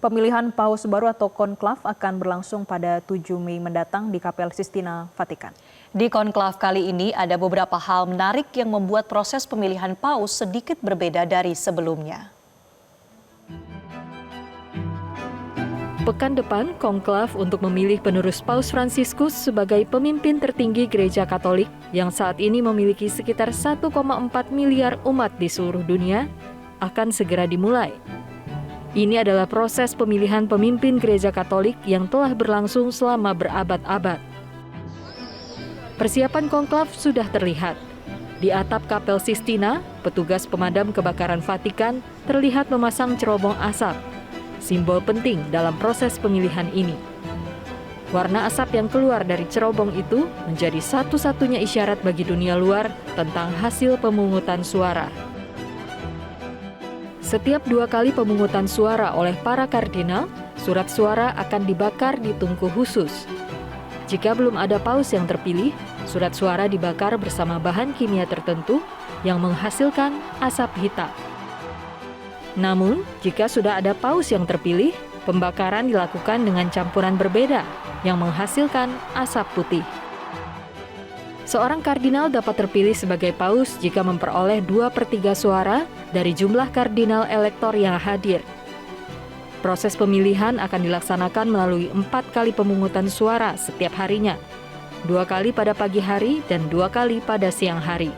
Pemilihan Paus baru atau konklav akan berlangsung pada 7 Mei mendatang di Kapel Sistina, Vatikan. Di konklav kali ini ada beberapa hal menarik yang membuat proses pemilihan Paus sedikit berbeda dari sebelumnya. Pekan depan, konklav untuk memilih penerus Paus Fransiskus sebagai pemimpin tertinggi Gereja Katolik yang saat ini memiliki sekitar 1,4 miliar umat di seluruh dunia akan segera dimulai. Ini adalah proses pemilihan pemimpin Gereja Katolik yang telah berlangsung selama berabad-abad. Persiapan konklav sudah terlihat. Di atap Kapel Sistina, petugas pemadam kebakaran Vatikan terlihat memasang cerobong asap, simbol penting dalam proses pemilihan ini. Warna asap yang keluar dari cerobong itu menjadi satu-satunya isyarat bagi dunia luar tentang hasil pemungutan suara. Setiap 2 kali pemungutan suara oleh para kardinal, surat suara akan dibakar di tungku khusus. Jika belum ada paus yang terpilih, surat suara dibakar bersama bahan kimia tertentu yang menghasilkan asap hitam. Namun, jika sudah ada paus yang terpilih, pembakaran dilakukan dengan campuran berbeda yang menghasilkan asap putih. Seorang kardinal dapat terpilih sebagai paus jika memperoleh 2/3 suara dari jumlah kardinal elektor yang hadir. Proses pemilihan akan dilaksanakan melalui 4 kali pemungutan suara setiap harinya, 2 kali pada pagi hari dan 2 kali pada siang hari.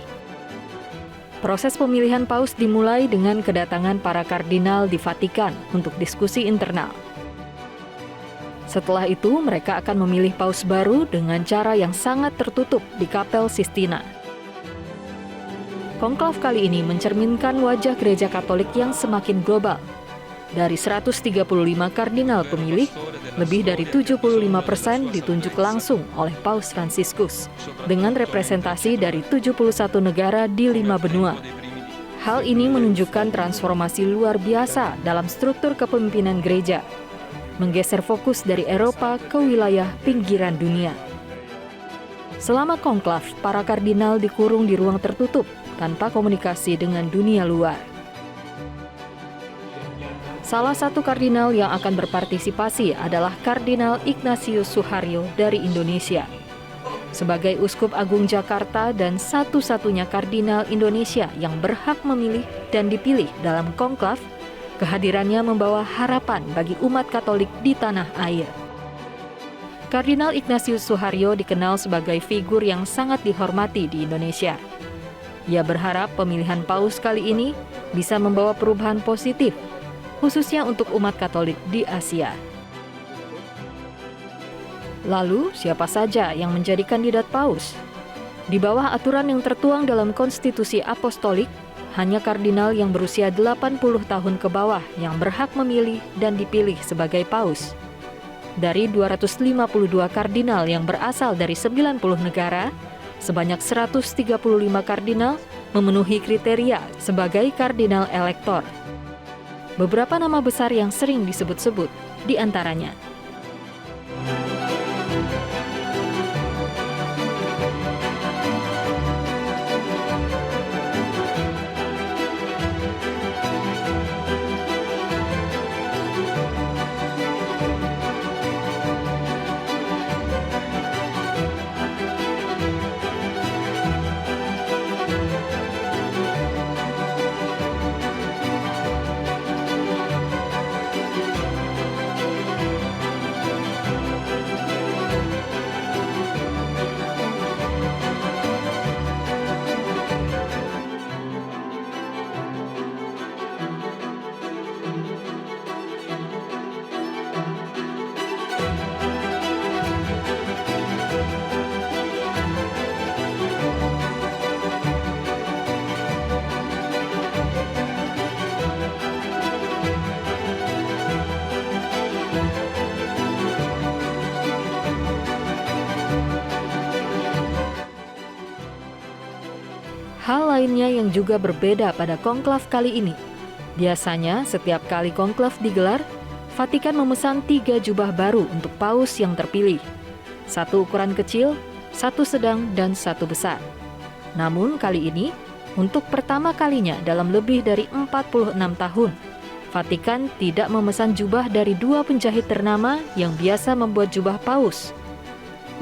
Proses pemilihan paus dimulai dengan kedatangan para kardinal di Vatikan untuk diskusi internal. Setelah itu, mereka akan memilih paus baru dengan cara yang sangat tertutup di Kapel Sistina. Konklav kali ini mencerminkan wajah Gereja Katolik yang semakin global. Dari 135 kardinal pemilih, lebih dari 75% ditunjuk langsung oleh Paus Fransiskus, dengan representasi dari 71 negara di 5 benua. Hal ini menunjukkan transformasi luar biasa dalam struktur kepemimpinan gereja, menggeser fokus dari Eropa ke wilayah pinggiran dunia. Selama konklav, para kardinal dikurung di ruang tertutup tanpa komunikasi dengan dunia luar. Salah satu kardinal yang akan berpartisipasi adalah Kardinal Ignatius Suharyo dari Indonesia. Sebagai Uskup Agung Jakarta dan satu-satunya kardinal Indonesia yang berhak memilih dan dipilih dalam konklav, kehadirannya membawa harapan bagi umat Katolik di tanah air. Kardinal Ignatius Suharyo dikenal sebagai figur yang sangat dihormati di Indonesia. Ia berharap pemilihan paus kali ini bisa membawa perubahan positif, khususnya untuk umat Katolik di Asia. Lalu, siapa saja yang menjadi kandidat paus? Di bawah aturan yang tertuang dalam Konstitusi Apostolik, hanya kardinal yang berusia 80 tahun ke bawah yang berhak memilih dan dipilih sebagai paus. Dari 252 kardinal yang berasal dari 90 negara, sebanyak 135 kardinal memenuhi kriteria sebagai kardinal elektor. Beberapa nama besar yang sering disebut-sebut, di antaranya hal lainnya yang juga berbeda pada konklav kali ini. Biasanya, setiap kali konklav digelar, Vatikan memesan 3 jubah baru untuk paus yang terpilih. 1 ukuran kecil, 1 sedang, dan 1 besar. Namun kali ini, untuk pertama kalinya dalam lebih dari 46 tahun, Vatikan tidak memesan jubah dari dua penjahit ternama yang biasa membuat jubah paus.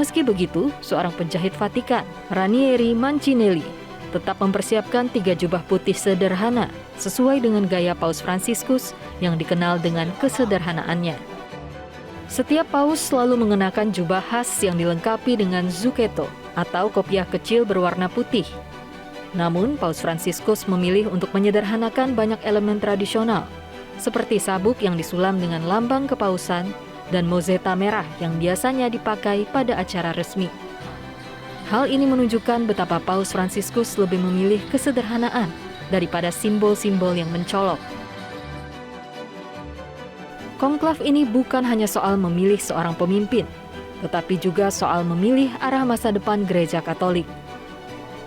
Meski begitu, seorang penjahit Vatikan, Ranieri Mancinelli, tetap mempersiapkan 3 jubah putih sederhana sesuai dengan gaya Paus Fransiskus yang dikenal dengan kesederhanaannya. Setiap paus selalu mengenakan jubah khas yang dilengkapi dengan zucchetto atau kopiah kecil berwarna putih. Namun, Paus Fransiskus memilih untuk menyederhanakan banyak elemen tradisional, seperti sabuk yang disulam dengan lambang kepausan dan mozeta merah yang biasanya dipakai pada acara resmi. Hal ini menunjukkan betapa Paus Fransiskus lebih memilih kesederhanaan daripada simbol-simbol yang mencolok. Konklav ini bukan hanya soal memilih seorang pemimpin, tetapi juga soal memilih arah masa depan Gereja Katolik.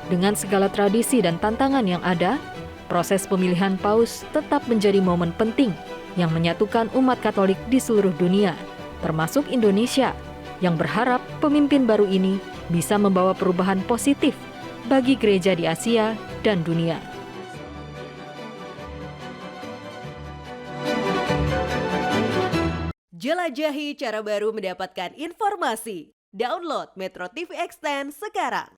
Dengan segala tradisi dan tantangan yang ada, proses pemilihan paus tetap menjadi momen penting yang menyatukan umat Katolik di seluruh dunia, termasuk Indonesia, yang berharap pemimpin baru ini bisa membawa perubahan positif bagi gereja di Asia dan dunia. Jelajahi cara baru mendapatkan informasi. Download Metro TV Extend sekarang.